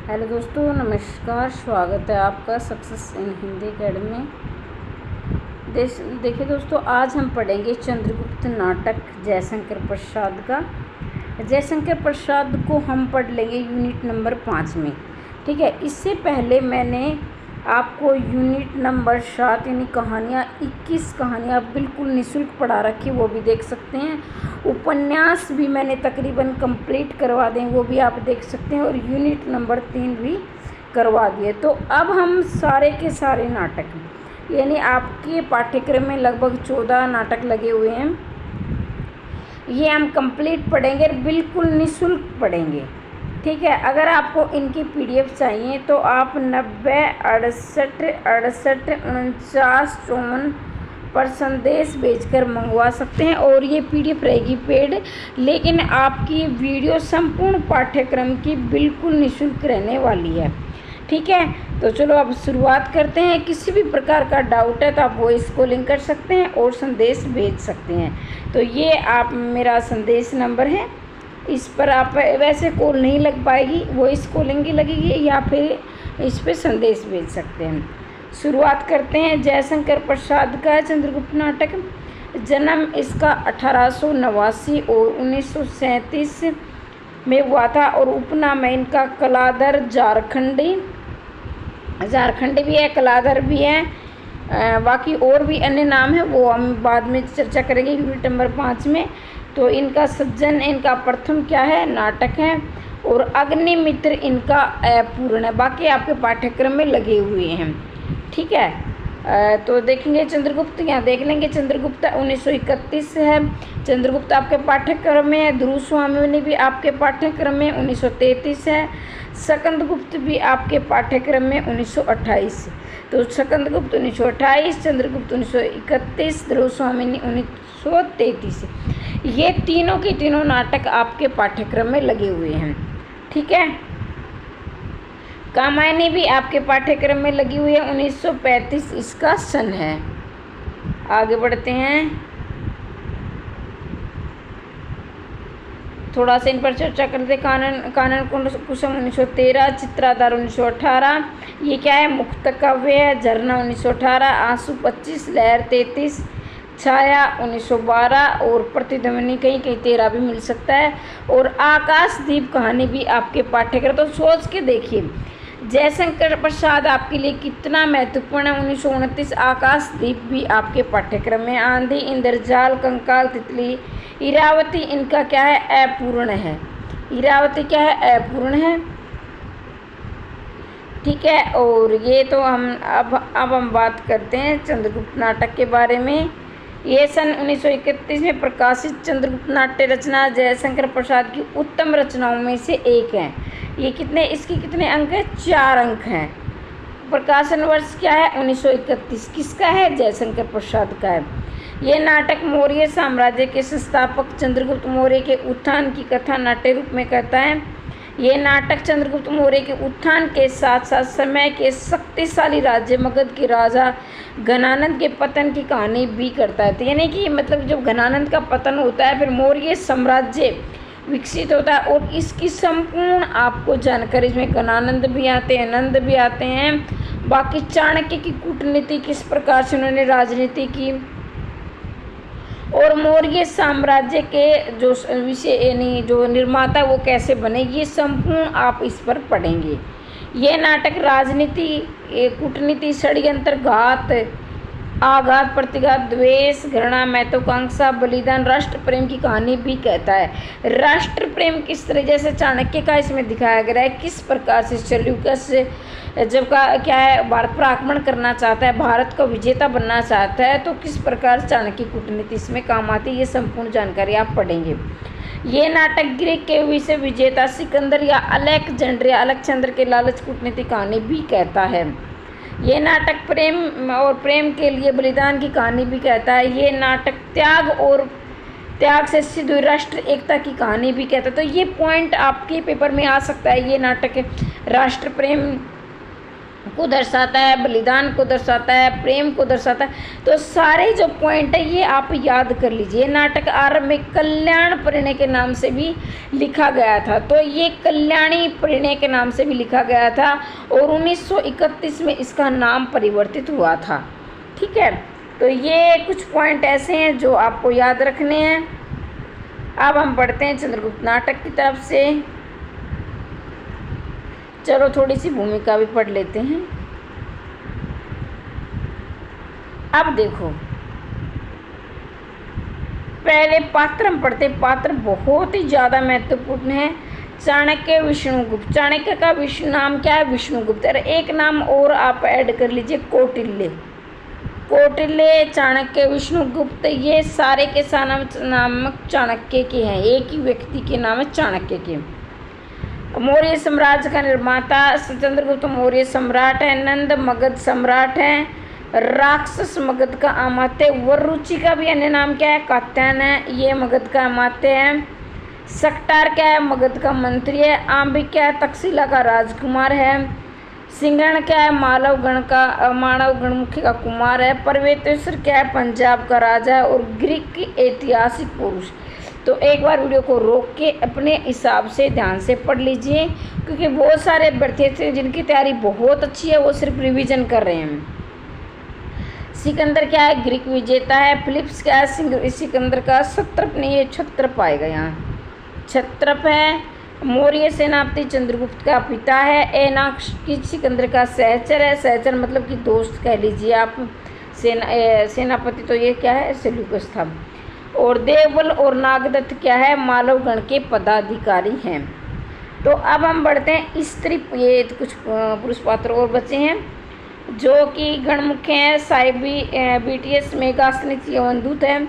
Hello दोस्तों, नमस्कार। स्वागत है आपका सक्सेस इन हिंदी अकेडमी। देखिए दोस्तों, आज हम पढ़ेंगे चंद्रगुप्त नाटक जयशंकर प्रसाद का। जयशंकर प्रसाद को हम पढ़ लेंगे यूनिट नंबर 5 में। ठीक है, इससे पहले मैंने आपको यूनिट नंबर 7 यानी कहानियाँ 21 कहानियाँ बिल्कुल निःशुल्क पढ़ा रखी, वो भी देख सकते हैं। उपन्यास भी मैंने तकरीबन कंप्लीट करवा दें, वो भी आप देख सकते हैं। और यूनिट नंबर 3 भी करवा दिए। तो अब हम सारे के सारे नाटक यानी आपके पाठ्यक्रम में लगभग 14 नाटक लगे हुए हैं, ये हम कंप्लीट पढ़ेंगे, बिल्कुल निःशुल्क पढ़ेंगे। ठीक है, अगर आपको इनकी PDF चाहिए तो आप 90 68 68 49 54 पर संदेश भेजकर मंगवा सकते हैं। और ये PDF रहेगी पेड, लेकिन आपकी वीडियो संपूर्ण पाठ्यक्रम की बिल्कुल निःशुल्क रहने वाली है। ठीक है, तो चलो अब शुरुआत करते हैं। किसी भी प्रकार का डाउट है तो आप वॉइस कॉलिंग कर सकते हैं और संदेश भेज सकते हैं। तो ये आप मेरा संदेश नंबर है, इस पर आप वैसे कॉल नहीं लग पाएगी, वॉइस कॉलिंग ही लगेगी, या फिर इस पर संदेश भेज सकते हैं। शुरुआत करते हैं। जयशंकर प्रसाद का चंद्रगुप्त नाटक। जन्म इसका 1889 और 1937 में हुआ था और उपनाम है इनका कलाधर झारखंडी भी है, कलाधर भी है। बाकी और भी अन्य नाम है, वो हम बाद में चर्चा करेंगे यूनिट नंबर 5 में। तो इनका सज्जन, इनका प्रथम क्या है, नाटक है। और अग्निमित्र इनका अपूर्ण है। बाकी आपके पाठ्यक्रम में लगे हुए हैं। ठीक है, तो देखेंगे चंद्रगुप्त, यहाँ देख लेंगे। चंद्रगुप्त 1931 है, चंद्रगुप्त आपके पाठ्यक्रम में है। ध्रुव स्वामी भी आपके पाठ्यक्रम में 1933 है। स्कंदगुप्त भी आपके पाठ्यक्रम में 1928। तो स्कंदगुप्त 1928, चंद्रगुप्त 1931, ध्रुव स्वामी 1933। ये तीनों के तीनों नाटक आपके पाठ्यक्रम में लगे हुए हैं। ठीक है, कामायनी भी आपके पाठ्यक्रम में लगी हुई है, 1935 इसका सन है। आगे बढ़ते हैं, थोड़ा सा इन पर चर्चा करते। कानन कुसुम 1913, चित्राधार 1918। ये क्या है, मुक्त काव्य है। झरना 1918, आंसू 25, लहर 33, छाया 1912 और प्रतिध्वनि कहीं कहीं 13 भी मिल सकता है। और आकाशदीप कहानी भी आपके पाठ्यक्रम। तो सोच के देखिए जयशंकर प्रसाद आपके लिए कितना महत्वपूर्ण है। 1929 आकाशदीप भी आपके पाठ्यक्रम में। आंधी, इंद्रजाल, कंकाल, तितली, इरावती इनका क्या है, अपूर्ण है। इरावती क्या है, अपूर्ण है। ठीक है, और ये तो हम अब हम बात करते हैं चंद्रगुप्त नाटक के बारे में। ये सन 1931 में प्रकाशित चंद्रगुप्त नाट्य रचना जयशंकर प्रसाद की उत्तम रचनाओं में से एक है। ये इसके कितने अंक हैं, 4 अंक हैं। प्रकाशन वर्ष क्या है, 1931। किसका है, जयशंकर प्रसाद का है। ये नाटक मौर्य साम्राज्य के संस्थापक चंद्रगुप्त मौर्य के उत्थान की कथा नाट्य रूप में करता है। ये नाटक चंद्रगुप्त मौर्य के उत्थान के साथ साथ समय के शक्तिशाली राज्य मगध के राजा घनानंद के पतन की कहानी भी करता है। तो यानी कि मतलब जब घनानंद का पतन होता है फिर मौर्य साम्राज्य विकसित होता है, और इसकी संपूर्ण आपको जानकारी, इसमें घनानंद भी आते हैं, नंद भी आते हैं। बाकी चाणक्य की कूटनीति, किस प्रकार से उन्होंने राजनीति की, और मौर्य साम्राज्य के जो विषय यानी जो निर्माता वो कैसे बने, ये संपूर्ण आप इस पर पढ़ेंगे। ये नाटक राजनीति, कूटनीति, षड्यंत्र, घात, आघात, प्रतिघात, द्वेष, घृणा, महत्वाकांक्षा, बलिदान, राष्ट्र प्रेम की कहानी भी कहता है। राष्ट्र प्रेम किस तरह, जैसे चाणक्य का इसमें दिखाया गया है, किस प्रकार से सेल्यूकस जब का क्या है भारत पर आक्रमण करना चाहता है, भारत को विजेता बनना चाहता है, तो किस प्रकार चाणक्य की कूटनीति इसमें काम आती है, ये संपूर्ण जानकारी आप पढ़ेंगे। ये नाटक ग्रीक के विषय विजेता सिकंदर या अलेक्जेंडर के लालच कूटनीति कहानी भी कहता है। ये नाटक प्रेम और प्रेम के लिए बलिदान की कहानी भी कहता है। ये नाटक त्याग से सिद्ध हुई राष्ट्र एकता की कहानी भी कहता है। तो ये पॉइंट आपके पेपर में आ सकता है। ये नाटक राष्ट्र प्रेम को दर्शाता है, बलिदान को दर्शाता है, प्रेम को दर्शाता है। तो सारे जो पॉइंट है ये आप याद कर लीजिए। नाटक आरंभ में कल्याण परिणय के नाम से भी लिखा गया था, तो ये कल्याणी परिणय के नाम से भी लिखा गया था और 1931 में इसका नाम परिवर्तित हुआ था। ठीक है, तो ये कुछ पॉइंट ऐसे हैं जो आपको याद रखने हैं। अब हम पढ़ते हैं चंद्रगुप्त नाटक की तरफ से। चलो थोड़ी सी भूमिका भी पढ़ लेते हैं। अब देखो, पहले पात्र हम पढ़ते। पात्र बहुत ही ज़्यादा महत्वपूर्ण है। चाणक्य विष्णुगुप्त। चाणक्य का विष्णु नाम क्या है? विष्णुगुप्त। और एक नाम और आप ऐड कर लीजिए, कौटिल्य। कौटिल्य, चाणक्य, विष्णुगुप्त, ये सारे के सारे नाम चाणक्य के हैं। एक ही व्यक्ति के नाम है चाणक्य के। मौर्य साम्राज्य का निर्माता चंद्रगुप्त मौर्य सम्राट है। नंद मगध सम्राट है। राक्षस मगध का अमात्य। वरुचि का भी अन्य नाम क्या है? कात्यायन है, ये मगध का अमात्य है। सक्टार क्या है? मगध का मंत्री है। आंबिक क्या है? तक्षशिला का राजकुमार है। सिंघण क्या है? मानव गणमुखी का कुमार है। पर्वतेश्वर क्या है? पंजाब का राजा है। और ग्रीक की ऐतिहासिक पुरुष। तो एक बार वीडियो को रोक के अपने हिसाब से ध्यान से पढ़ लीजिए, क्योंकि बहुत सारे अभ्यर्थी थे जिनकी तैयारी बहुत अच्छी है, वो सिर्फ रिवीजन कर रहे हैं। सिकंदर क्या है? ग्रीक विजेता है। फिलिप्स क्या है? सिकंदर का सत्रप नहीं, ये छत्रप आएगा, यहाँ छत्रप है। मौर्य सेनापति चंद्रगुप्त का पिता है। एनाक्स सिकंदर का सहचर है। सहचर मतलब कि दोस्त कह लीजिए आप। सेनापति तो ये क्या है? सेल्यूकस था। और देवबल और नागदत्त क्या है? मालवगण के पदाधिकारी हैं। तो अब हम बढ़ते हैं स्त्री। ये कुछ पुरुष पात्र और बचे हैं जो कि गणमुख्य हैं। साइबी बीटीएस मेगास्निक यवनदूत है।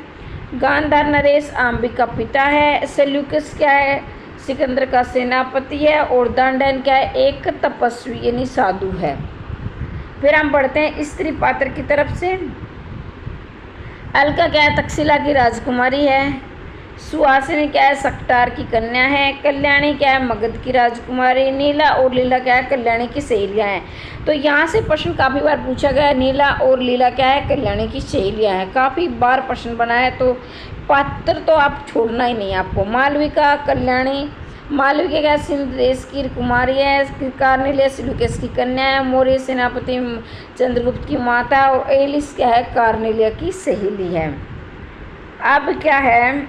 गांधार नरेश आंबिक का पिता है। सेल्यूकस क्या है? सिकंदर का सेनापति है। और दांडन क्या है? एक तपस्वी यानी साधु है। फिर हम बढ़ते हैं स्त्री पात्र की तरफ से। अलका क्या है? तक्षशिला की राजकुमारी है। सुहासिनी क्या है? सक्टार की कन्या है। कल्याणी क्या है? मगध की राजकुमारी। नीला और लीला क्या है? कल्याणी की सहेलियाँ हैं। तो यहाँ से प्रश्न काफ़ी बार पूछा गया है। नीला और लीला क्या है? कल्याणी की सहेलियाँ हैं। काफ़ी बार प्रश्न बना है, तो पात्र तो आप छोड़ना ही नहीं आपको। मालविका, कल्याणी। मालविका क्या है? सिंध देश की कुमारी है। कार्नेलिया सेल्यूकस की कन्या है। मौर्य सेनापति चंद्रगुप्त की माता। और एलिस क्या है? कार्नेलिया की सहेली है। अब क्या है,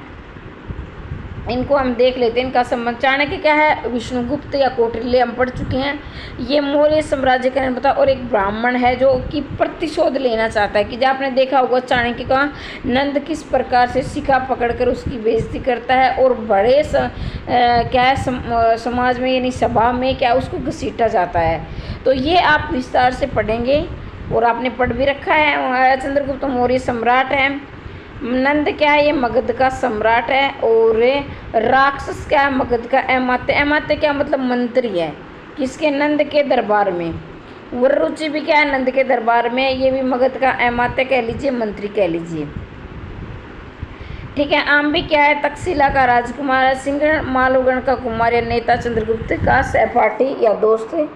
इनको हम देख लेते हैं, इनका संबंध। चाणक्य क्या है? विष्णुगुप्त या कौटिल्य हम पढ़ चुके हैं। ये मौर्य साम्राज्य का निर्माता और एक ब्राह्मण है जो कि प्रतिशोध लेना चाहता है। कि जब आपने देखा होगा चाणक्य का नंद किस प्रकार से शिखा पकड़कर उसकी बेइज्जती करता है और बड़े क्या है समाज में यानी सभा में क्या उसको घसीटा जाता है। तो ये आप विस्तार से पढ़ेंगे और आपने पढ़ भी रखा है। चंद्रगुप्त मौर्य सम्राट है। नंद क्या है? ये मगध का सम्राट है। और राक्षस क्या है? मगध का अमात्य। अमात्य क्या मतलब? मंत्री है। किसके? नंद के दरबार में। वरुचि भी क्या है? नंद के दरबार में। ये भी मगध का अमात्य कह लीजिए, मंत्री कह लीजिए। ठीक है। आंबिक क्या है? तक्षशिला का राजकुमार है। सिंघण मालवगण का कुमार या नेता चंद्रगुप्त का सहपाठी या दोस्त है।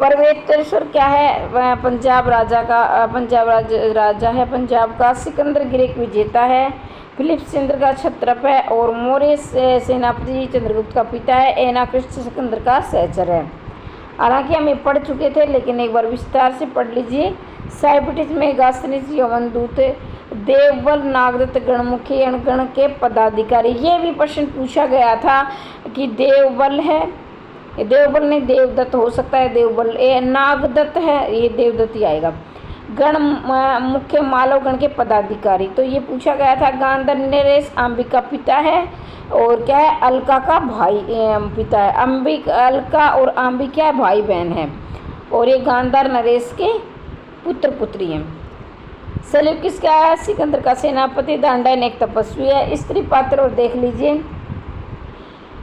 पर्वतेश्वर क्या है? वह पंजाब राजा है पंजाब का। सिकंदर ग्रीक विजेता है। फिलिप्स चंद्र का छत्रप है। और मौर्य सेनापति चंद्रगुप्त का पिता है। एनाक्रिस्ट सिकंदर का सहचर है। हालांकि हम ये पढ़ चुके थे, लेकिन एक बार विस्तार से पढ़ लीजिए। साइबिटिस में गास्निस यवनदूत। देवबल नागदत्त गणमुखी गण के पदाधिकारी। ये भी प्रश्न पूछा गया था कि देवबल है, देवबल नहीं देवदत्त हो सकता है। देवबल ये नागदत्त है, ये देवदत्त ही आएगा। गण मुख्य मालव गण के पदाधिकारी, तो ये पूछा गया था। गांधार नरेश आंबिक का पिता है। और क्या है? अलका का भाई पिता है। अलका और आंबिक क्या है? भाई बहन है। और ये गांधार नरेश के पुत्र पुत्री हैं। सेल्यूकस क्या है? सिकंदर का सेनापति। दांडन एक तपस्वी है। स्त्री पात्र और देख लीजिए।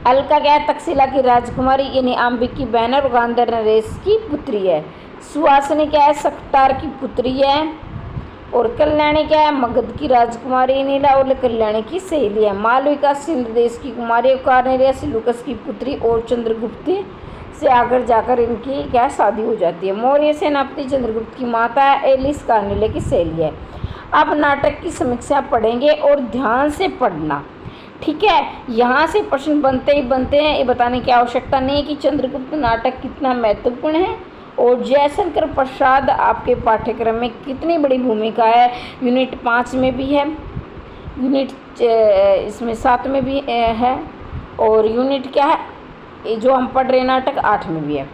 अलका क्या है? तक्षशिला की राजकुमारी यानी आंबिक की बहन और गांधार नरेश की पुत्री है। सुहासिनी क्या है? सक्टार की पुत्री है। और कल्याणी क्या है? मगध की राजकुमारी। नीला और कल्याणी की सहेली है। मालविका सिंध देश की कुमारी। कार्नेलिया सेल्यूकस की पुत्री और चंद्रगुप्त से आकर जाकर इनकी क्या शादी हो जाती है। मौर्य सेनापति चंद्रगुप्त की माता एलिस कार्नेले की सहेली है। अब नाटक की समीक्षा पढ़ेंगे और ध्यान से पढ़ना, ठीक है। यहाँ से प्रश्न बनते ही बनते हैं, ये बताने की आवश्यकता नहीं है कि चंद्रगुप्त नाटक कितना महत्वपूर्ण है और जयशंकर प्रसाद आपके पाठ्यक्रम में कितनी बड़ी भूमिका है। यूनिट 5 में भी है, यूनिट इसमें 7 में भी है, और यूनिट क्या है ये जो हम पढ़ रहे नाटक 8 में भी है।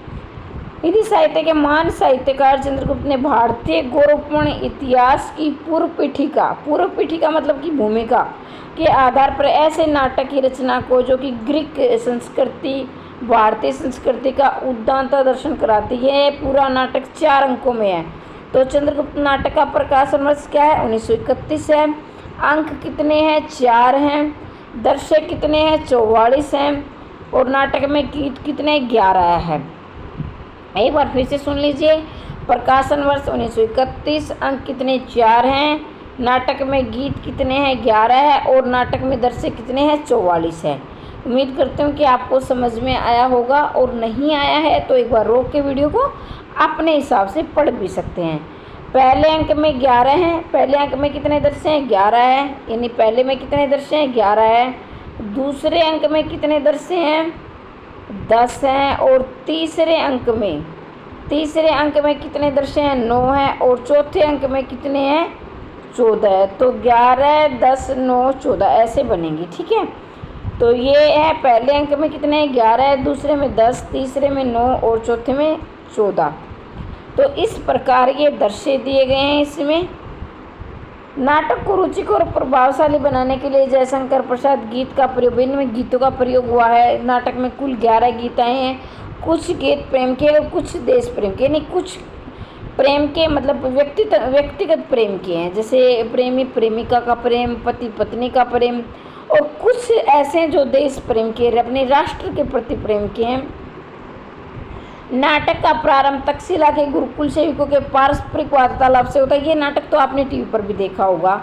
हिंदी साहित्य के महान साहित्यकार चंद्रगुप्त ने भारतीय गौरवपूर्ण इतिहास की पूर्व पीठिका मतलब की भूमिका के आधार पर ऐसे नाटक की रचना को जो कि ग्रीक संस्कृति भारतीय संस्कृति का उदात्त दर्शन कराती है। पूरा नाटक 4 अंकों में है। तो चंद्रगुप्त नाटक का प्रकाशन वर्ष क्या है 1931 है। अंक कितने हैं 4 हैं। दर्शक कितने हैं 44 हैं। और नाटक में गीत कितने 11 है। एक बार फिर से सुन लीजिए, प्रकाशन वर्ष 1931, अंक कितने 4 हैं, नाटक में गीत कितने हैं 11 है, और नाटक में दर्शक कितने हैं 44 है। उम्मीद करती हूँ कि आपको समझ में आया होगा, और नहीं आया है तो एक बार रोक के वीडियो को अपने हिसाब से पढ़ भी सकते हैं। पहले अंक में 11 हैं, पहले अंक में कितने दर्शक हैं 11 है, यानी पहले में कितने दर्शक हैं 11 है। दूसरे अंक में कितने दर्शक हैं 10 हैं, और तीसरे अंक में कितने दर्शक हैं 9 हैं, और चौथे अंक में कितने हैं 14 है। तो 11 10 9 14 ऐसे बनेंगे, ठीक है। तो ये है पहले अंक में कितने 11 है, दूसरे में 10, तीसरे में 9 और चौथे में 14। तो इस प्रकार ये दर्शे दिए गए हैं। इसमें नाटक को रुचिकर और प्रभावशाली बनाने के लिए जयशंकर प्रसाद गीत का प्रयोग, इनमें गीतों का प्रयोग हुआ है। नाटक में कुल 11 गीत आए हैं। कुछ गीत प्रेम के और कुछ देश प्रेम के, यानी कुछ प्रेम के मतलब व्यक्तिगत प्रेम के हैं, जैसे प्रेमी प्रेमिका का प्रेम, पति पत्नी का प्रेम, और कुछ ऐसे जो देश प्रेम के अपने राष्ट्र के प्रति प्रेम के हैं। नाटक का प्रारंभ तक्षशिला के गुरुकुल सेवकों के पारस्परिक वार्तालाप से होता है। ये नाटक तो आपने टीवी पर भी देखा होगा।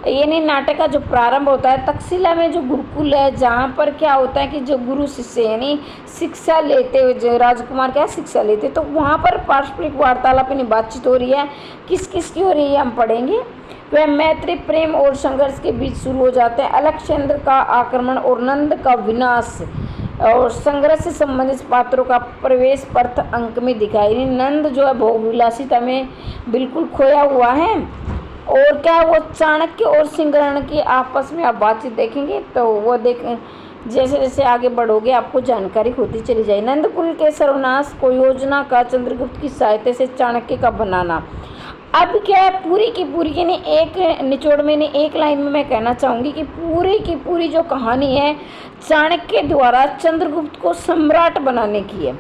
यानी नाटक का जो प्रारंभ होता है तक्षशिला में जो गुरुकुल है, जहाँ पर क्या होता है कि जो गुरु शिष्य यानी शिक्षा लेते हुए जो राजकुमार क्या शिक्षा लेते, तो वहाँ पर पारस्परिक वार्तालाप यानी बातचीत हो रही है। किस किस की हो रही है हम पढ़ेंगे। वह मैत्री प्रेम और संघर्ष के बीच शुरू हो जाते हैं। अलक्षेंद्र का आक्रमण और नंद का विनाश और संघर्ष से संबंधित पात्रों का प्रवेश प्रथ अंक में दिखाई। नंद जो है भोग विलासिता में बिल्कुल खोया हुआ है, और क्या वो चाणक्य और सिंहरण की आपस में आप बातचीत देखेंगे तो वो जैसे जैसे आगे बढ़ोगे आपको जानकारी होती चली जाए। नंदकुल के सर्वनाश को योजना का चंद्रगुप्त की सहायता से चाणक्य का बनाना। अब क्या है पूरी की पूरी यानी एक निचोड़ में नहीं एक लाइन में मैं कहना चाहूँगी कि पूरी की पूरी जो कहानी है चाणक्य द्वारा चंद्रगुप्त को सम्राट बनाने की है,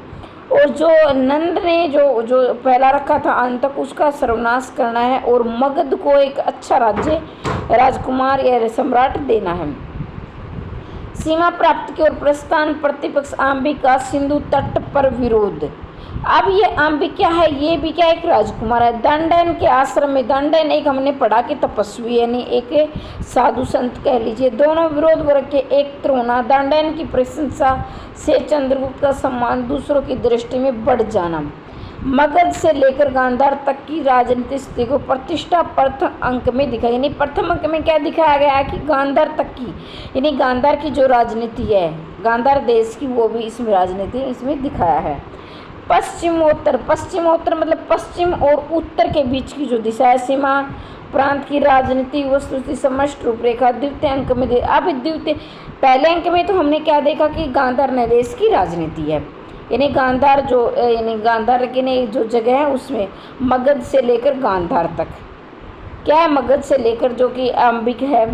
और जो नंद ने जो पहला रखा था अंत तक उसका सर्वनाश करना है, और मगध को एक अच्छा राजकुमार या सम्राट देना है। सीमा प्राप्त की और प्रस्थान प्रतिपक्ष अंबिका सिंधु तट पर विरोध। अब ये अंबिका क्या है, ये भी क्या एक राजकुमार है। दंडन के आश्रम में, दंडन एक हमने पढ़ा कि तपस्वी यानी एक साधु संत कह लीजिए। दोनों विरोध वर्ग के एकत्र होना। दंडन की प्रशंसा से चंद्रगुप्त का सम्मान दूसरों की दृष्टि में बढ़ जाना। मगध से लेकर गांधार तक की राजनीतिक स्थिति को प्रतिष्ठा प्रथम अंक में दिखाई, यानी प्रथम अंक में क्या दिखाया गया है कि गांधार तक की यानी गांधार की जो राजनीति है गांधार देश की, वो भी इसमें राजनीति इसमें दिखाया है। पश्चिमोत्तर मतलब पश्चिम और उत्तर के बीच की जो दिशा है, सीमा प्रांत की राजनीति वस्तुस्थिति समस्त रूपरेखा द्वितीय अंक में दे। अब द्वितीय पहले अंक में तो हमने क्या देखा कि गांधार नरेश की राजनीति है, यानी गांधार की जो जगह है उसमें मगध से लेकर गांधार तक क्या है, मगध से लेकर जो कि अंबिक है,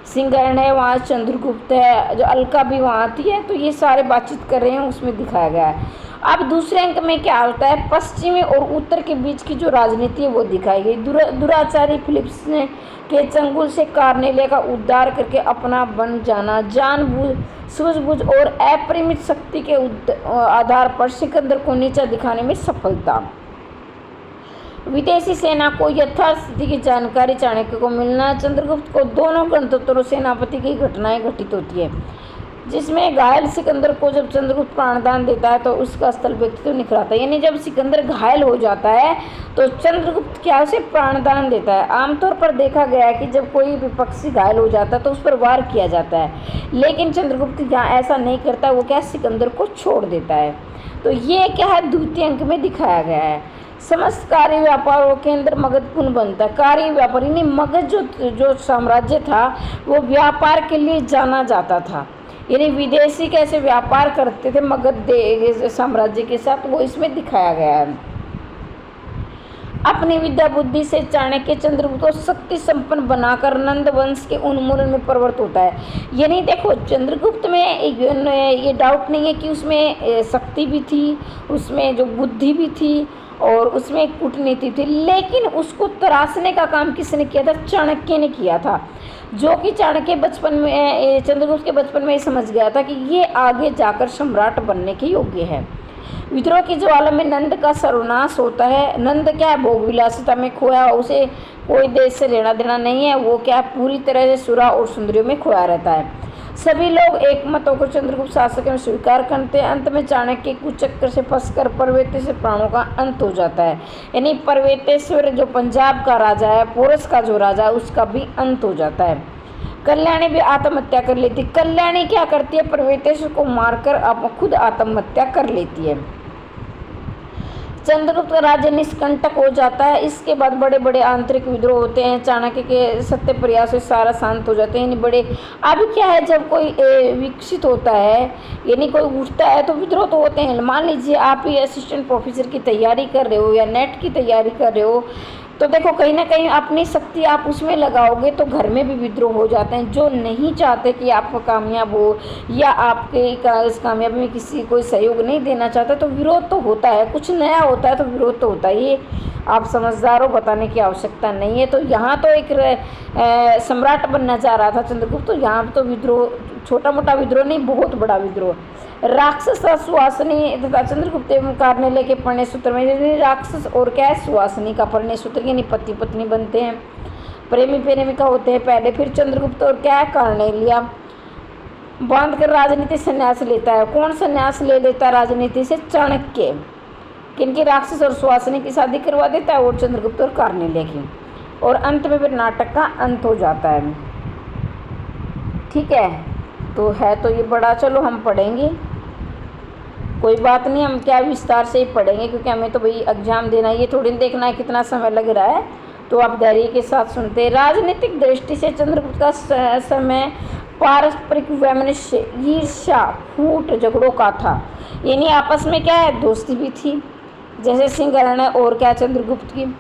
सिंहरण है, वहाँ चंद्रगुप्त है, जो अलका भी वहाँ आती है, तो ये सारे बातचीत कर रहे हैं उसमें दिखाया गया है। अब दूसरे अंक में क्या होता है, पश्चिमी और उत्तर के बीच की जो राजनीति है वो दिखाई गई। दुराचारी फिलिप्स ने के चंगुल से कार्नेलिया का उद्धार करके अपना बन जाना, जानबूझ सूझबूझ और अपरिमित शक्ति के आधार पर सिकंदर को नीचा दिखाने में सफलता। विदेशी सेना को यथार्थ स्थिति की जानकारी चाणक्य को मिलना। चंद्रगुप्त को दोनों गणतंत्रों सेनापति की घटनाएं घटित होती है। जिसमें घायल सिकंदर को जब चंद्रगुप्त प्राणदान देता है तो उसका स्थल व्यक्तित्व निखराता है। यानी जब सिकंदर घायल हो जाता है तो चंद्रगुप्त क्या उसे प्राणदान देता है। आमतौर पर देखा गया है कि जब कोई विपक्षी घायल हो जाता है तो उस पर वार किया जाता है, लेकिन चंद्रगुप्त यहाँ ऐसा नहीं करता, वो क्या सिकंदर को छोड़ देता है। तो ये क्या है, द्वितीय अंक में दिखाया गया है। समस्त कार्य व्यापारों के अंदर मगध पुनः बनता है। कार्य व्यापार यानी मगध जो साम्राज्य था वो व्यापार के लिए जाना जाता था, यानी विदेशी कैसे व्यापार करते थे मगध साम्राज्य के साथ, वो इसमें दिखाया गया है। अपनी विद्या बुद्धि से चाणक्य चंद्रगुप्त को शक्ति संपन्न बनाकर नंद वंश के उन्मूलन में प्रवृत्त होता है। यानी देखो चंद्रगुप्त में ये डाउट नहीं है कि उसमें शक्ति भी थी, उसमें जो बुद्धि भी थी और उसमें कूटनीति थी, लेकिन उसको तराशने का काम किसने किया था, चाणक्य ने किया था। जो कि चाणक्य बचपन में चंद्रगुप्त के बचपन में ही समझ गया था कि ये आगे जाकर सम्राट बनने के योग्य है। विद्रोह की ज्वाला में नंद का सर्वनाश होता है। नंद क्या है, भोग विलासिता में खोया, उसे कोई देश से लेना देना नहीं है, वो क्या पूरी तरह से सुरा और सुंदरियों में खोया रहता है। सभी लोग एक मत होकर चंद्रगुप्त शासक में स्वीकार करते हैं। अंत में चाणक्य के कुचक्कर से फंसकर परवेतेश्वर प्राणों का अंत हो जाता है। यानी परवेतेश्वर जो पंजाब का राजा है, पोरस का जो राजा है, उसका भी अंत हो जाता है। कल्याणी भी आत्महत्या कर लेती। कल्याणी क्या करती है, परवेतेश्वर को मारकर खुद आत्महत्या कर लेती है। चंद्रगुप्त का राज्य निष्कंटक हो जाता है। इसके बाद बड़े बड़े आंतरिक विद्रोह होते हैं। चाणक्य के सत्य प्रयास से सारा शांत हो जाते हैं। यानी बड़े अब क्या है, जब कोई विकसित होता है यानी कोई उठता है तो विद्रोह तो होते हैं। मान लीजिए आप ही असिस्टेंट प्रोफेसर की तैयारी कर रहे हो या नेट की तैयारी कर रहे हो, तो देखो कहीं ना कहीं अपनी शक्ति आप उसमें लगाओगे तो घर में भी विद्रोह हो जाते हैं। जो नहीं चाहते कि आप कामयाब हो या आपके इस कामयाबी में किसी कोई सहयोग नहीं देना चाहता, तो विरोध तो होता है। कुछ नया होता है तो विरोध तो होता है। ये आप समझदार हो, बताने की आवश्यकता नहीं है। तो यहाँ तो एक सम्राट बनना चाह रहा था चंद्रगुप्त, तो यहाँ तो विद्रोह, छोटा मोटा विद्रोह नहीं, बहुत बड़ा विद्रोह। राक्षस सुवासनी तथा चंद्रगुप्त एवं कार्नेल्य के परिणय सूत्र में राक्षस और क्या है, सुवासनी का परिणय सूत्र यानी पति पत्नी बनते हैं, प्रेमी प्रेमिका होते हैं पहले, फिर चंद्रगुप्त और क्या है, कार्नेल्य बांध कर राजनीति संन्यास लेता है। कौन संन्यास ले लेता है राजनीति से, चाणक्य। किनकी, राक्षस और सुवासनी की शादी करवा देता है और चंद्रगुप्त और कार्नेल्य की। और अंत में फिर नाटक का अंत हो जाता है। ठीक है, तो है तो ये बड़ा, चलो हम पढ़ेंगे, कोई बात नहीं, हम क्या विस्तार से ही पढ़ेंगे क्योंकि हमें तो भाई एग्जाम देना है, ये थोड़ी देखना है कितना समय लग रहा है। तो आप धैर्य के साथ सुनते हैं। राजनीतिक दृष्टि से चंद्रगुप्त का समय पारस्परिक वैमनस्य, ईर्ष्या, फूट, झगड़ों का था। यानी आपस में क्या है, दोस्ती भी थी, जैसे सिंहरण और क्या चंद्रगुप्त की,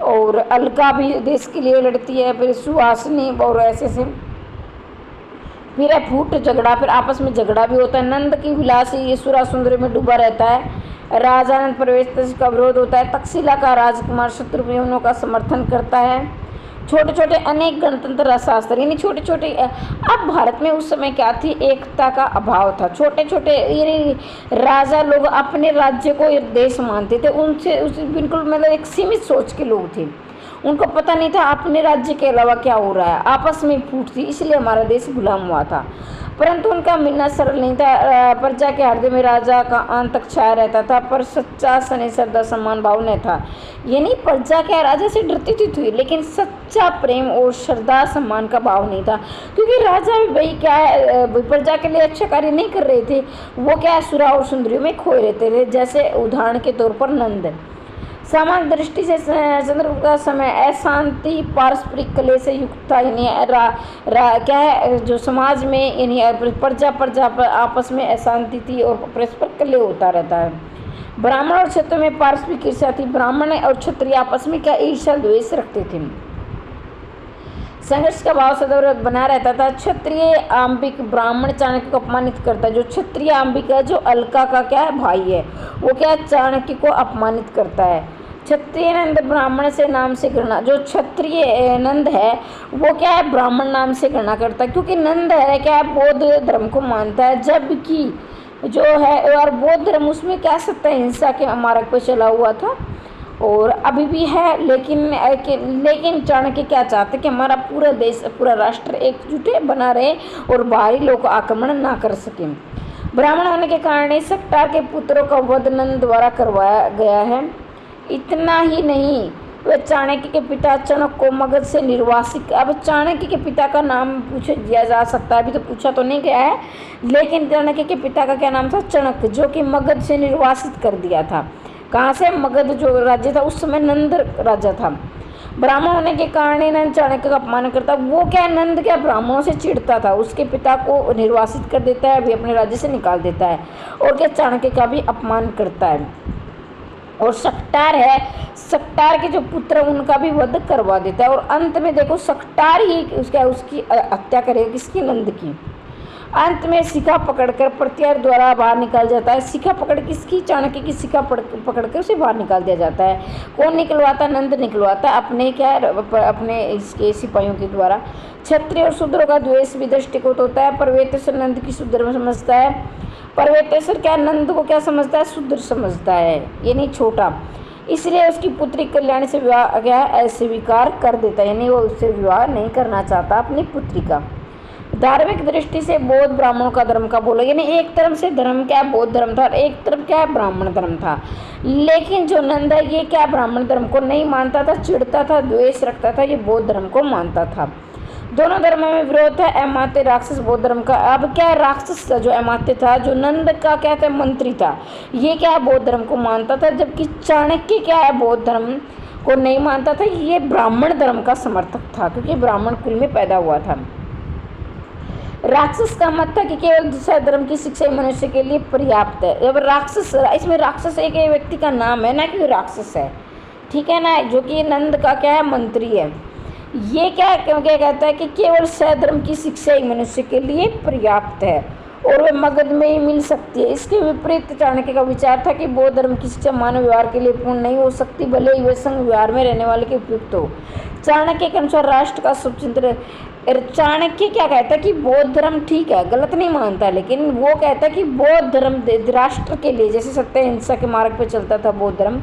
और अलका भी देश के लिए लड़ती है, फिर सुहासिनी और ऐसे से, फिर है फूट, झगड़ा, फिर आपस में झगड़ा भी होता है। नंद की विलासी सुरा सुंदरी में डूबा रहता है। राजानंद प्रवेश का विरोध होता है। तक्षशिला का राजकुमार शत्रुघ्न का समर्थन करता है। छोटे छोटे अनेक गणतंत्र शास्त्र, यानी छोटे छोटे, अब भारत में उस समय क्या थी, एकता का अभाव था। छोटे छोटे यानी राजा लोग अपने राज्य को देश मानते थे, उनसे बिल्कुल मतलब एक सीमित सोच के लोग थे। उनको पता नहीं था अपने राज्य के अलावा क्या हो रहा है। आपस में फूट थी, इसलिए हमारा देश गुलाम हुआ था। परंतु उनका मिलना सरल नहीं था। प्रजा के हृदय में राजा का आतंक छाया रहता था, पर सच्चा स्नेह श्रद्धा सम्मान भाव नहीं था। यानी प्रजा क्या राजा से डरती थी, लेकिन सच्चा प्रेम और श्रद्धा सम्मान का भाव नहीं था, क्योंकि राजा भी भाई क्या है, प्रजा के लिए अच्छा कार्य नहीं कर रहे थे। वो क्या है, सुरा और सुंदरियों में खोए रहते थे। जैसे उदाहरण के तौर पर नंद। सामान्य दृष्टि से चंद्रगुप्त का समय अशांति, पारस्परिक कलह से युक्त था। यानी क्या है, जो समाज में यानी प्रजा आपस में अशांति थी और परस्पर कलह होता रहता है। ब्राह्मण और क्षत्रिय में पारस्परिक ईर्ष्या थी। ब्राह्मण और क्षत्रिय आपस में क्या ईर्ष्या द्वेष रखते थे। संघर्ष का भाव सदैव बना रहता था। क्षत्रिय आंबिक ब्राह्मण चाणक्य को अपमानित करता है। जो क्षत्रिय आंबिक है, जो अलका का क्या है भाई है, वो क्या चाणक्य को अपमानित करता है। क्षत्रिय नंद ब्राह्मण से नाम से घृणा, जो क्षत्रिय नंद है वो क्या है, ब्राह्मण नाम से घृणा करता है, क्योंकि नंद है क्या है, बौद्ध धर्म को मानता है, जबकि जो है और बौद्ध धर्म उसमें क्या सत्ता हिंसा के मार्ग पर चला हुआ था। और अभी भी है, लेकिन चाणक्य क्या चाहते कि हमारा पूरा देश, पूरा राष्ट्र एकजुट बना रहे और बाहरी लोग आक्रमण ना कर सकें। ब्राह्मण होने के कारण ही सक्टार के पुत्रों का वध नंद द्वारा करवाया गया है। इतना ही नहीं, वे चाणक्य के पिता चणक को मगध से निर्वासित, अब चाणक्य के पिता का नाम पूछ दिया जा सकता है, अभी तो पूछा तो नहीं गया है, लेकिन चाणक्य के पिता का क्या नाम था? चणक, जो कि मगध से निर्वासित कर दिया था। कहाँ से? मगध जो राज्य था उस समय नंद राजा था। ब्राह्मण होने के कारण ही नंद चाणक्य का अपमान करता। वो क्या, नंद क्या ब्राह्मणों से चिढ़ता था, उसके पिता को निर्वासित कर देता है, अभी अपने राज्य से निकाल देता है, और क्या चाणक्य का भी अपमान करता है। और सक्टार है, सक्टार के जो पुत्र उनका भी वध करवा देता है, और अंत में देखो सक्टार ही उसकी हत्या करेगा, किसकी? नंद की। अंत में शिखा पकड़कर प्रत्यार द्वारा बाहर निकाल जाता है। शिखा पकड़ किसकी? चाणक्य की शिखा पकड़कर उसे बाहर निकाल दिया जाता है। कौन निकलवाता? नंद निकलवाता, अपने अपने इसके सिपाहियों के द्वारा। क्षत्रिय और शूद्रों का द्वेष भी दृष्टिकोण होता है। पर्वतेश्वर नंद की शूद्र समझता है। पर्वतेश्वर क्या नंद को क्या समझता है? शूद्र समझता है, यानी छोटा, इसलिए उसकी पुत्री कल्याणी से विवाह क्या अस्वीकार कर देता है, यानी वो उससे विवाह नहीं करना चाहता अपनी पुत्री का। धार्मिक दृष्टि से बौद्ध ब्राह्मणों का धर्म का बोला, यानी एक तरफ से धर्म क्या है? बौद्ध धर्म था, और एक तरफ क्या है? ब्राह्मण धर्म था। लेकिन जो नंद है ये क्या ब्राह्मण धर्म को नहीं मानता था, चिढ़ता था, द्वेष रखता था, ये बौद्ध धर्म को मानता था। दोनों धर्मों में विरोध है। अमात्य राक्षस बौद्ध धर्म का, अब क्या है? राक्षस जो अमात्य था, जो नंद का क्या था? मंत्री था, ये क्या है? बौद्ध धर्म को मानता था। जबकि चाणक्य क्या है? बौद्ध धर्म को नहीं मानता था, ये ब्राह्मण धर्म का समर्थक था, क्योंकि ब्राह्मण कुल में पैदा हुआ था। राक्षस का मत था कि केवल दूसरा धर्म की शिक्षा ही मनुष्य के लिए पर्याप्त है। अब राक्षस, इसमें राक्षस एक व्यक्ति का नाम है ना, कि राक्षस है, ठीक है ना, जो कि नंद का क्या है? मंत्री है। ये क्या क्योंकि कहता है कि केवल सधर्म की शिक्षा ही मनुष्य के लिए पर्याप्त है और वह मगध में ही मिल सकती है। इसके विपरीत चाणक्य का विचार था कि बौद्ध धर्म की शिक्षा मानव व्यवहार के लिए पूर्ण नहीं हो सकती, भले ही वे संघ व्यवहार में रहने वाले के उपयुक्त हो। चाणक्य के अनुसार राष्ट्र का स्वतंत्र, चाणक्य क्या कहता है कि बौद्ध धर्म ठीक है, गलत नहीं मानता, लेकिन वो कहता है कि बौद्ध धर्म राष्ट्र के लिए, जैसे सत्य अहिंसा के मार्ग पर चलता था बौद्ध धर्म,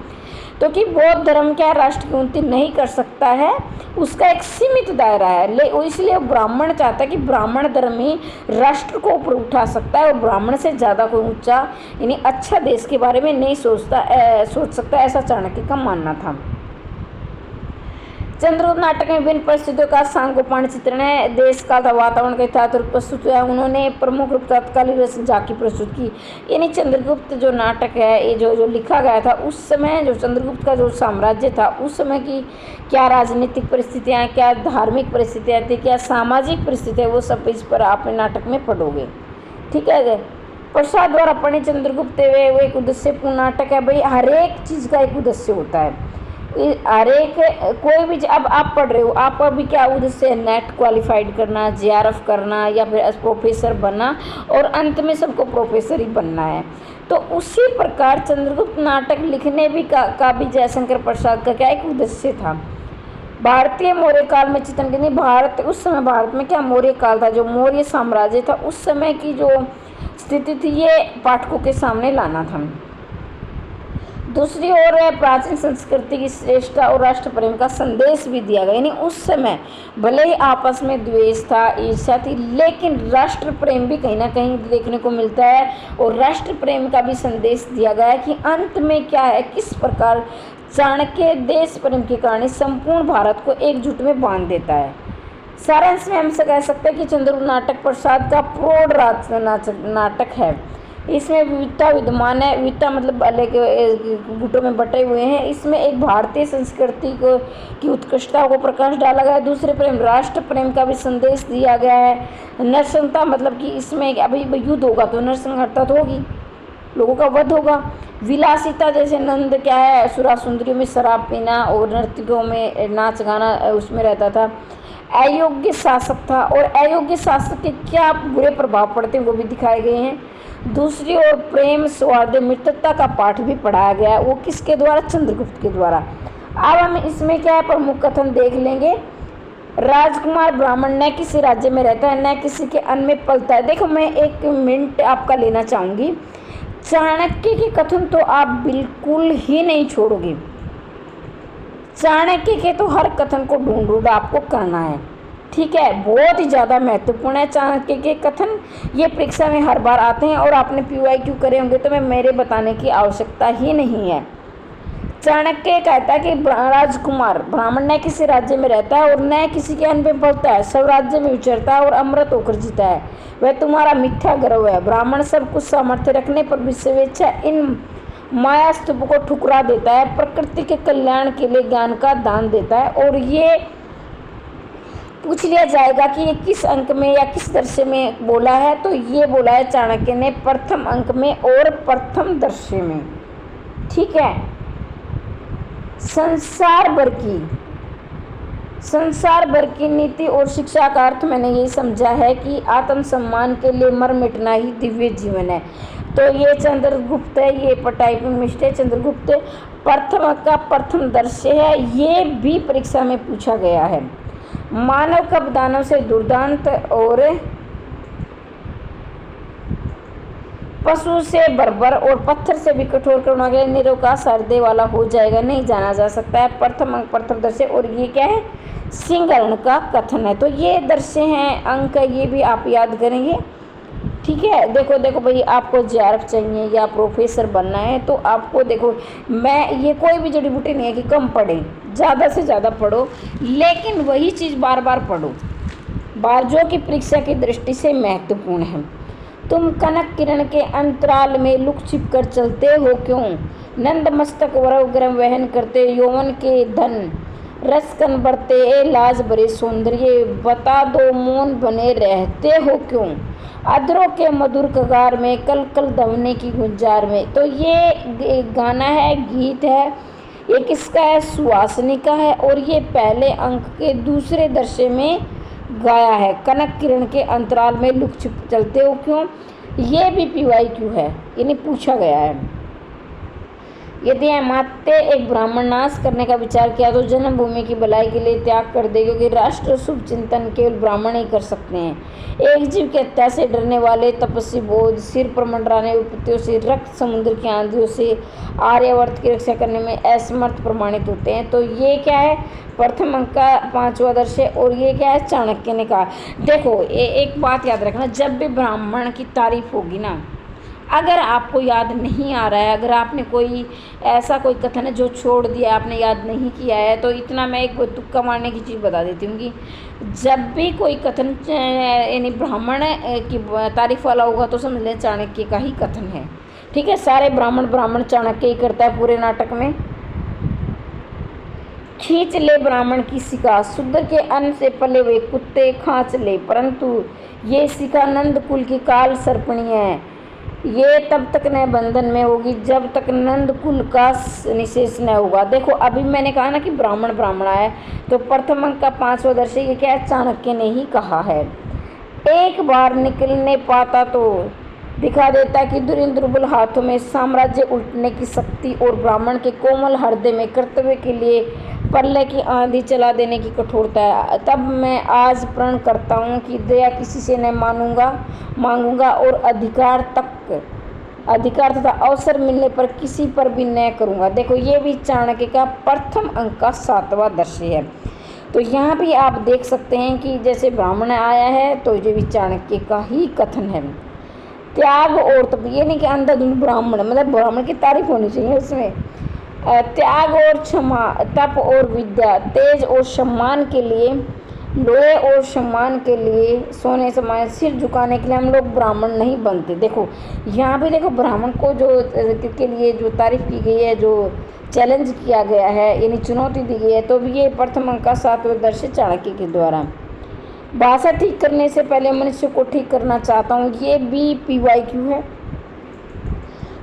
तो कि बौद्ध धर्म क्या राष्ट्र की उन्नति नहीं कर सकता है, उसका एक सीमित दायरा है। इसलिए ब्राह्मण चाहता है कि ब्राह्मण धर्म ही राष्ट्र को ऊपर उठा सकता है और ब्राह्मण से ज़्यादा कोई ऊंचा यानी अच्छा देश के बारे में नहीं सोच सकता, ऐसा चाणक्य का मानना था। चंद्रगुप्त नाटक में विभिन्न परिस्थितियों का सांगोपांग चित्रण है, देश का वातावरण के तहत प्रस्तुत है। उन्होंने प्रमुख रूप तत्कालीन रचना झांकी प्रस्तुत की। यानी चंद्रगुप्त जो नाटक है ये जो लिखा गया था उस समय जो चंद्रगुप्त का जो साम्राज्य था उस समय की क्या राजनीतिक परिस्थितियाँ, क्या धार्मिक परिस्थितियाँ थी, क्या सामाजिक परिस्थितियाँ, वो सब इस पर आप नाटक में पढ़ोगे। ठीक है, प्रसाद द्वारा पढ़े चंद्रगुप्त वो एक उद्देश्यपूर्ण नाटक है। भाई हर एक चीज़ का एक उद्देश्य होता है, हर एक कोई भी अब आप पढ़ रहे हो, आप अभी क्या उद्देश्य है, नेट क्वालिफाइड करना, जेआरएफ करना या फिर प्रोफेसर बनना और अंत में सबको प्रोफेसर ही बनना है। तो उसी प्रकार चंद्रगुप्त नाटक लिखने भी का भी जयशंकर प्रसाद का क्या एक उद्देश्य था। भारतीय मौर्य काल में चित्रण के भारत उस समय भारत में क्या मौर्य काल था, जो मौर्य साम्राज्य था उस समय की जो स्थिति थी ये पाठकों के सामने लाना था। दूसरी ओर प्राचीन संस्कृति की श्रेष्ठता और राष्ट्र प्रेम का संदेश भी दिया गया। यानी उस समय भले ही आपस में द्वेष था, ईर्ष्या थी, लेकिन राष्ट्र प्रेम भी कहीं ना कहीं देखने को मिलता है और राष्ट्र प्रेम का भी संदेश दिया गया है कि अंत में क्या है, किस प्रकार चाणक्य देश प्रेम के कारण संपूर्ण भारत को एकजुट में बांध देता है। सारांश में हम से कह सकते हैं कि चंद्रगुप्त नाटक प्रसाद का प्रौढ़ नाटक है। इसमें विविधता विद्यमान है, विविधता मतलब अलग गुटों में बटे हुए हैं। इसमें एक भारतीय संस्कृति को की उत्कृष्टता को प्रकाश डाला गया है। दूसरे प्रेम राष्ट्र प्रेम का भी संदेश दिया गया है। नरसंहिता मतलब कि इसमें अभी युद्ध होगा तो नरसंहिता तो होगी, लोगों का वध होगा। विलासिता जैसे नंद क्या है सुरा सुंदरियों में शराब पीना और नर्तकियों में नाच गाना उसमें रहता था। अयोग्य शासक था और अयोग्य शासक के क्या बुरे प्रभाव पड़ते हैं वो भी दिखाए गए हैं। दूसरी ओर प्रेम सौहार्द मित्रता का पाठ भी पढ़ाया गया, वो किसके द्वारा, चंद्रगुप्त के द्वारा। अब हम इसमें क्या है प्रमुख कथन देख लेंगे। राजकुमार ब्राह्मण न किसी राज्य में रहता है न किसी के अन्न में पलता है। देखो मैं एक मिनट आपका लेना चाहूँगी, चाणक्य के कथन तो आप बिल्कुल ही नहीं छोड़ोगे, चाणक्य के तो हर कथन को ढूंढ ढूंढ आपको करना है, ठीक है, बहुत ही ज़्यादा महत्वपूर्ण है चाणक्य के कथन। ये परीक्षा में हर बार आते हैं और आपने PYQ करे होंगे तो मैं मेरे बताने की आवश्यकता ही नहीं है। चाणक्य कहता है कि राजकुमार ब्राह्मण न किसी राज्य में रहता है और न किसी के अन्न में पलता है, सब राज्य में विचरता है और अमृत होकर जीता है, वह तुम्हारा मिथ्या गर्व है। ब्राह्मण सब कुछ सामर्थ्य रखने पर भी स्वेच्छा इन माया स्तूप को ठुकरा देता है, प्रकृति के कल्याण के लिए ज्ञान का दान देता है। और ये पूछ लिया जाएगा कि ये किस अंक में या किस दर्शे में बोला है, तो ये बोला है चाणक्य ने प्रथम अंक में और प्रथम दर्शे में, ठीक है। संसार भर की नीति और शिक्षा का अर्थ मैंने यही समझा है कि आत्मसम्मान के लिए मर मिटना ही दिव्य जीवन है। तो ये चंद्रगुप्त है, ये टाइपिंग मिस्टेक है, चंद्रगुप्त प्रथम का प्रथम दर्शय है, ये भी परीक्षा में पूछा गया है। मानव कब दानव से दुर्दांत और पशु से बर्बर और पत्थर से भी कठोर करुणा के निरवकाश हृदय वाला हो जाएगा, नहीं जाना जा सकता है। प्रथम अंक प्रथम दर्शय, और ये क्या है, सिंहरण का कथन है। तो ये दर्शय हैं, अंक ये भी आप याद करेंगे, ठीक है। देखो भाई, आपको JRF चाहिए या प्रोफेसर बनना है तो आपको देखो, मैं ये कोई भी जड़ी बूटी नहीं है कि कम पढ़ें, ज़्यादा से ज़्यादा पढ़ो, लेकिन वही चीज़ बार बार पढ़ो, जो कि परीक्षा की दृष्टि से महत्वपूर्ण है। तुम कनक किरण के अंतराल में लुक छिप कर चलते हो क्यों, नंद मस्तक वरव ग्रम वहन करते, यौवन के धन रस कन बढ़ते, लाज भरे सौंदर्य बता दो मौन बने रहते हो क्यों, अधरों के मधुर कगार में कल कल दमने की गुंजार में। तो ये गाना है, गीत है, ये किसका है, सुहासिनी का है, और ये पहले अंक के दूसरे दर्शय में गाया है। कनक किरण के अंतराल में लुक छिप चलते हो क्यों, ये भी PYQ है, यानी पूछा गया है। यदि माते एक ब्राह्मण नाश करने का विचार किया तो जन्मभूमि की भलाई के लिए त्याग कर दे, क्योंकि राष्ट्र शुभ चिंतन केवल ब्राह्मण ही कर सकते हैं। एक जीव की हत्या से डरने वाले तपस्वी बोध, सिर पर मंडराने विपत्तियों से, रक्त समुद्र की आंधियों से आर्यावर्त की रक्षा करने में असमर्थ प्रमाणित होते हैं। तो ये क्या है, प्रथम अंक का पांचवा दर्शय, और ये क्या है, चाणक्य ने कहा। देखो एक बात याद रखना, जब भी ब्राह्मण की तारीफ होगी ना, अगर आपको याद नहीं आ रहा है, अगर आपने कोई ऐसा कोई कथन है जो छोड़ दिया, आपने याद नहीं किया है, तो इतना मैं एक तुक्का मारने की चीज़ बता देती हूँ कि जब भी कोई कथन यानी ब्राह्मण की तारीफ वाला होगा तो समझ लें चाणक्य का ही कथन है, ठीक है। सारे ब्राह्मण चाणक्य ही करता है पूरे नाटक में। खींच ले ब्राह्मण की सिका, शूद्र के अन्न से पले हुए कुत्ते खांच ले, परंतु ये सिका नंद कुल की काल सर्पणी है, ये तब तक न बंधन में होगी जब तक नंद कुल का निशेष न होगा। देखो अभी मैंने कहा ना कि ब्राह्मण आया, तो प्रथम अंक का पांचवा दर्शय ये क्या है, चाणक्य ने ही कहा है। एक बार निकलने पाता तो दिखा देता कि दुर्बल हाथों में साम्राज्य उल्टने की शक्ति और ब्राह्मण के कोमल हृदय में कर्तव्य के लिए प्रलय की आंधी चला देने की कठोरता है। तब मैं आज प्रण करता हूँ कि दया किसी से न मांगूंगा और अधिकार तथा अवसर मिलने पर किसी पर भी न करूँगा। देखो ये भी चाणक्य का प्रथम अंक का सातवां दर्शय है। तो यहाँ भी आप देख सकते हैं कि जैसे ब्राह्मण आया है तो ये भी चाणक्य का ही कथन है। त्याग और तप, ये नहीं कि अंधाधुंध ब्राह्मण, मतलब ब्राह्मण की तारीफ होनी चाहिए उसमें। त्याग और क्षमा, तप और विद्या, तेज और सम्मान के लिए, लोहे और सम्मान के लिए, सोने समान सिर झुकाने के लिए हम लोग ब्राह्मण नहीं बनते। देखो यहाँ भी देखो ब्राह्मण को जो के लिए जो तारीफ की गई है, जो चैलेंज किया गया है, यानी चुनौती दी गई है, तो भी ये प्रथम अंक का सातवें दर्शय चाणक्य के द्वारा। भाषा ठीक करने से पहले मनुष्य को ठीक करना चाहता हूँ, ये भी PYQ है।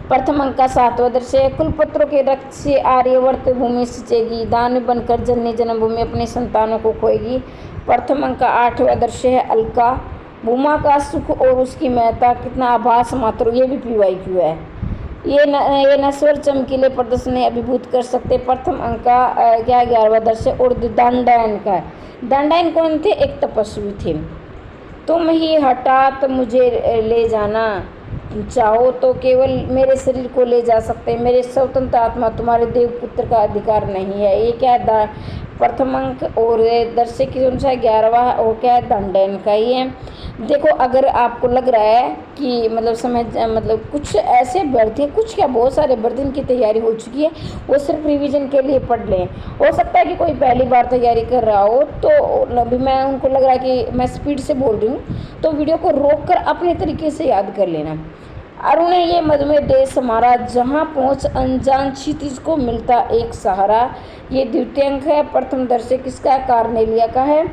प्रथम अंक का सातवां दर्शय, कुलपुत्रों के रक्त से आर्यावर्त भूमि सिंचेगी, दान बनकर जननी जन्मभूमि अपने संतानों को खोएगी। प्रथम अंक का आठवां दर्शय है अलका, भूमा का सुख और उसकी महत्ता कितना आभास मात्र, ये भी PYQ है। ये नश्वर चमकीले प्रदर्शन अभिभूत कर सकते। प्रथम अंक का क्या 11वां दर्शय, और दंडायन का। दंडायन कौन थे, एक तपस्वी थे। तुम ही हठात मुझे ले जाना, चाहो तो केवल मेरे शरीर को ले जा सकते हैं, मेरे स्वतंत्र आत्मा तुम्हारे देवपुत्र का अधिकार नहीं है। ये क्या है, प्रथम अंक। और दर्शक की संख्या 11वां और क्या है, दंडन का ही है। देखो अगर आपको लग रहा है कि मतलब समझ मतलब कुछ ऐसे अभ्यर्थी हैं, कुछ क्या बहुत सारे अभ्यर्थी की तैयारी हो चुकी है, वो सिर्फ रिवीजन के लिए पढ़ लें। हो सकता है कि कोई पहली बार तैयारी कर रहा हो, तो अभी मैं उनको लग रहा है कि मैं स्पीड से बोल रही हूँ, तो वीडियो को रोक कर अपने तरीके से याद कर लेना। अरुण ये मधुमेह देश हमारा, जहाँ पहुँच अनजान क्षितिज को मिलता एक सहारा। ये द्वितीय अंक है। प्रथम दर्शक किसका है, कार्नेलिया का है।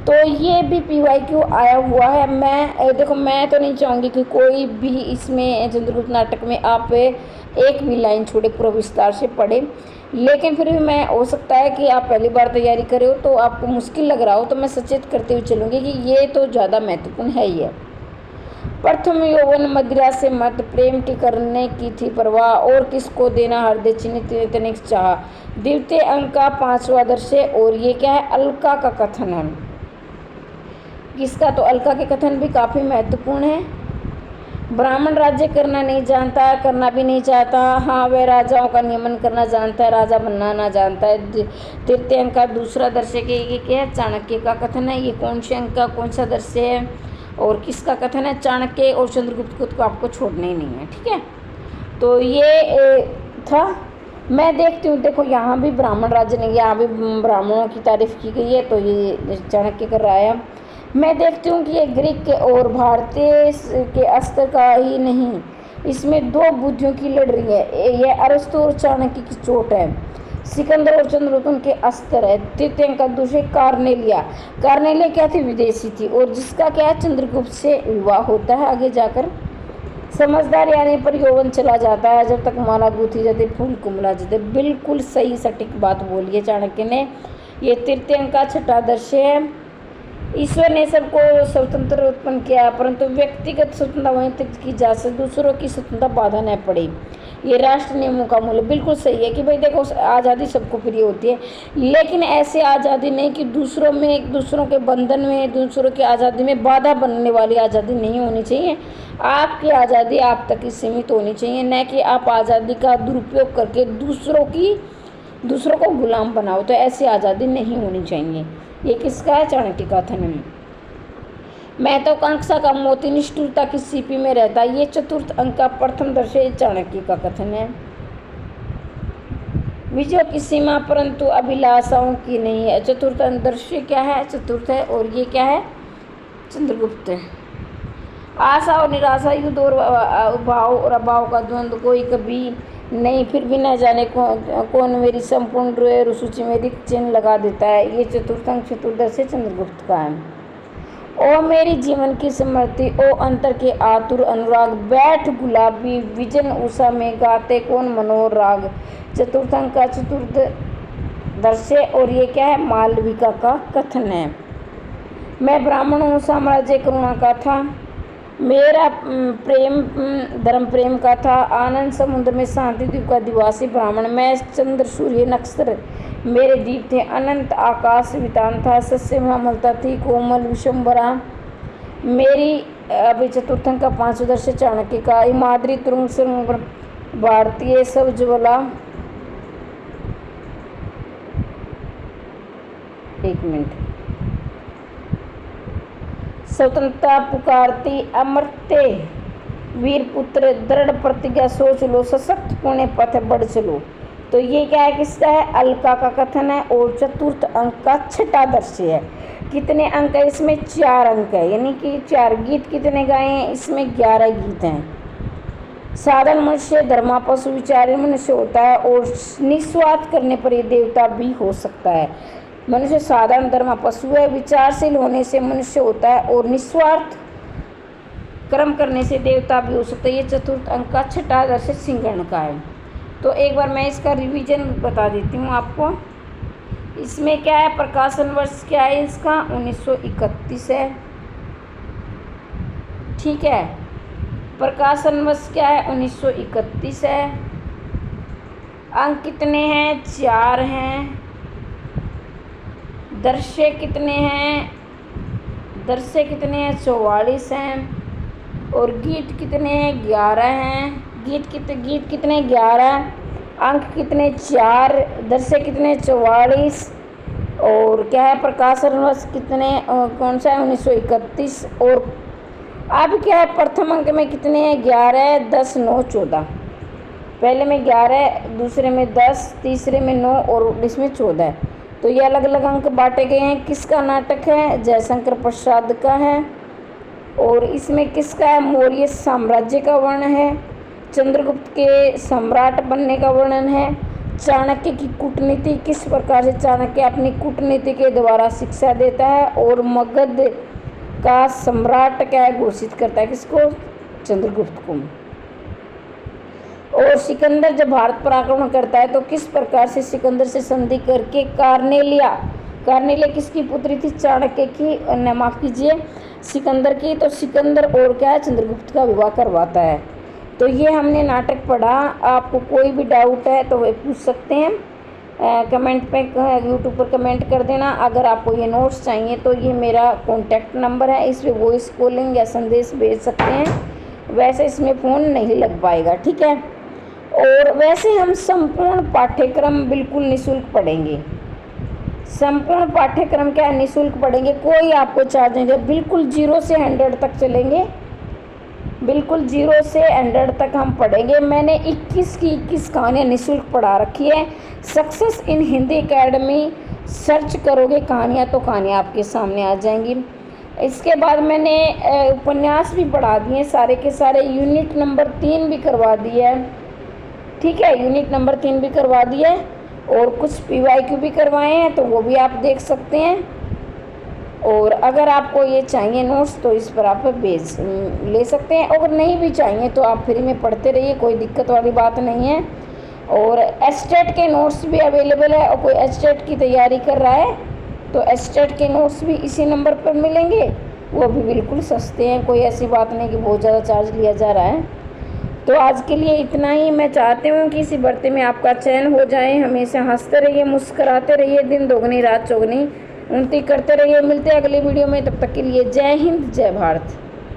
तो ये भी PYQ आया हुआ है। मैं तो नहीं चाहूँगी कि कोई भी इसमें चंद्रगुप्त नाटक में आप एक भी लाइन छोड़े, पूरा विस्तार से पढ़े। लेकिन फिर भी मैं हो सकता है कि आप पहली बार तैयारी करे हो तो आपको मुश्किल लग रहा हो, तो मैं सचेत करते हुए चलूँगी कि ये तो ज़्यादा महत्वपूर्ण है ही है। प्रथम यौवन मदिरा से मत, प्रेम की करने की थी परवाह, और किसको देना हृदय चिन्हित तनिक चाह। द्वितीय अंक का 5वां दर्शय। और ये क्या है, अलका का कथन है। किसका, तो अलका के कथन भी काफ़ी महत्वपूर्ण है। ब्राह्मण राज्य करना नहीं जानता, करना भी नहीं चाहता। हाँ, वह राजाओं का नियमन करना जानता है, राजा बनना ना जानता है। तृतीय अंक का दूसरा दर्शय के ये क्या है, चाणक्य का कथन है। ये कौन से अंक का कौन सा दर्शय है और किसका कथन है, चाणक्य और चंद्रगुप्त को आपको छोड़ना ही नहीं है, ठीक है। तो ये था। मैं देखती हूँ, देखो यहाँ भी ब्राह्मण राज्य नहीं, यहाँ भी ब्राह्मणों की तारीफ की गई है, तो ये चाणक्य कर रहा है। मैं देखती हूँ कि ये ग्रीक के और भारतीय के स्तर का ही नहीं, इसमें दो बुद्धियों की लड़ रही है। ये अरस्तु और चाणक्य की चोट है, सिकंदर और चंद्रगुप्त के अस्त्र है। तृतीय का दूसरे कार्नेलिया क्या थी, विदेशी थी, और जिसका क्या है, चंद्रगुप्त से विवाह होता है आगे जाकर। समझदार आने पर यौवन चला जाता है, जब तक माला गूंथी जाती फूल कुमला जाते। बिल्कुल सही सटीक बात बोली है चाणक्य ने। ये तृतीय का छठा दर्शय है। ईश्वर ने सबको स्वतंत्र उत्पन्न किया, परंतु व्यक्तिगत स्वतंत्रता वहीं तक की जा सकती, दूसरों की स्वतंत्रता बाधा न पड़े। ये राष्ट्र नियमों का मूल। बिल्कुल सही है कि भाई देखो, आज़ादी सबको प्रिय होती है, लेकिन ऐसे आज़ादी नहीं कि दूसरों में, दूसरों के बंधन में, दूसरों की आज़ादी में बाधा बनने वाली आज़ादी नहीं होनी चाहिए। आपकी आज़ादी आप तक ही सीमित होनी चाहिए, न कि आप आज़ादी का दुरुपयोग करके दूसरों को गुलाम बनाओ। तो ऐसी आज़ादी नहीं होनी चाहिए। ये किसका है, चाणक्य का कथन है। महत्वाकांक्षा का मोती निष्ठुरता की सीपी में रहता है। ये चतुर्थ अंक का प्रथम दर्शय चाणक्य का कथन है। विजयों की सीमा परंतु अभिलाषाओं की नहीं है। चतुर्थ दर्शय क्या है, चतुर्थ है। और ये क्या है, चंद्रगुप्त है। आशा और निराशा, युद्ध और भाव और अभाव का द्वंद्व, कोई कभी नहीं, फिर भी न जाने कौन मेरी संपूर्ण सूची में रिक्त चिन्ह लगा देता है। ये चतुर्थंक चतुर्दश चंद्रगुप्त का है। ओ मेरी जीवन की स्मृति, ओ अंतर के आतुर अनुराग, बैठ गुलाबी विजन उषा में, गाते कौन मनोहर राग। चतुर्थंक का चतुर्दश। और ये क्या है, मालविका का कथन है। मैं ब्राह्मण हूँ, साम्राज्य करुणा का था, मेरा प्रेम धर्म प्रेम का था, आनंद समुद्र में शांति द्वीप का दिवासी ब्राह्मण। मैं चंद्र सूर्य नक्षत्र मेरे दीप थे, अनंत आकाश वितान था, सस्य में अमलता थी, कोमल विशंबरा मेरी। अभी चतुर्थंक का 5वां दर्शय चाणक्य का। माद्री तुरुंग सुरंग भारतीय सब ज्वला। एक मिनट। स्वतंत्रता पुकारती अमर्त्य वीर पुत्र, दृढ़ प्रतिज्ञा सोच लो, सशक्त पुण्य पथ बढ़ चलो। तो ये क्या है, किसका है, अलका का कथन है। और चतुर्थ अंक का छठा दर्शय है। कितने अंक है इसमें, 4 अंक है, यानी कि 4। गीत कितने गाए हैं इसमें, 11 गीत हैं। साधारण मनुष्य धर्मा पशु विचारी मनुष्य होता है, और निस्वार्थ करने पर ये देवता भी हो सकता है। मनुष्य साधारण धर्म पशु है, विचारशील होने से मनुष्य होता है, और निस्वार्थ कर्म करने से देवता भी हो सकता है। ये चतुर्थ अंक का छठा दर्शय सिंहगण का है। तो एक बार मैं इसका रिवीजन बता देती हूँ आपको। इसमें क्या है, प्रकाशन वर्ष क्या है इसका, 1931 है, ठीक है। प्रकाशन वर्ष क्या है, 1931 है। अंक कितने हैं, 4 हैं। दर्शय कितने हैं, 44 हैं। और गीत कितने हैं? 11 हैं। गीत कितने? 11। अंक कितने? 4। दृश्य कितने? 44। और क्या है? प्रकाशन वर्ष कितने? कौन सा है? 1931। और अब क्या है? प्रथम अंक में कितने हैं? 11, 10, 9, 14। पहले में 11, दूसरे में 10, तीसरे में 9 और इसमें 14 है। तो ये अलग अलग अंक बांटे गए हैं। किसका नाटक है? जयशंकर प्रसाद का है। और इसमें किसका है? मौर्य साम्राज्य का वर्णन है, चंद्रगुप्त के सम्राट बनने का वर्णन है, चाणक्य की कूटनीति, किस प्रकार से चाणक्य अपनी कूटनीति के द्वारा शिक्षा देता है, और मगध का सम्राट क्या है? घोषित करता है किसको? चंद्रगुप्त को। और सिकंदर जब भारत पर आक्रमण करता है तो किस प्रकार से सिकंदर से संधि करके कार्नेलिया किसकी पुत्री थी? चाणक्य की, माफ कीजिए, सिकंदर की। तो सिकंदर और क्या है? चंद्रगुप्त का विवाह करवाता है। तो ये हमने नाटक पढ़ा। आपको कोई भी डाउट है तो वे पूछ सकते हैं कमेंट पे, यूट्यूब पर कमेंट कर देना। अगर आपको ये नोट्स चाहिए तो ये मेरा कॉन्टैक्ट नंबर है, इस पर वॉइस कॉलिंग या संदेश भेज सकते हैं। वैसे इसमें फ़ोन नहीं लग पाएगा, ठीक है। और वैसे हम संपूर्ण पाठ्यक्रम बिल्कुल निःशुल्क पढ़ेंगे। संपूर्ण पाठ्यक्रम क्या है? निःशुल्क पढ़ेंगे, कोई आपको चार्ज नहीं है। बिल्कुल 0 से 100 तक चलेंगे, बिल्कुल 0 से 100 तक हम पढ़ेंगे। मैंने 21 की 21 कहानियाँ निःशुल्क पढ़ा रखी है। Success in Hindi academy search करोगे कहानियाँ तो कहानियाँ आपके सामने आ जाएंगी। इसके बाद मैंने उपन्यास भी पढ़ा दिए सारे के सारे। यूनिट नंबर 3 भी करवा दिया है, ठीक है। यूनिट नंबर 3 भी करवा दिया है और कुछ PYQ भी करवाए हैं, तो वो भी आप देख सकते हैं। और अगर आपको ये चाहिए नोट्स तो इस पर आप भेज ले सकते हैं। अगर नहीं भी चाहिए तो आप फ्री में पढ़ते रहिए, कोई दिक्कत वाली बात नहीं है। और एस्टेट के नोट्स भी अवेलेबल है, और कोई एस्टेट की तैयारी कर रहा है तो एस्टेट के नोट्स भी इसी नंबर पर मिलेंगे। वो भी बिल्कुल सस्ते हैं, कोई ऐसी बात नहीं कि बहुत ज़्यादा चार्ज लिया जा रहा है। तो आज के लिए इतना ही। मैं चाहती हूँ कि इसी बढ़ते में आपका चयन हो जाए। हमेशा हंसते रहिए, मुस्कुराते रहिए, दिन दोगुनी रात चौगुनी उन्नति करते रहिए। मिलते हैं अगली वीडियो में, तब तक के लिए जय हिंद, जय भारत।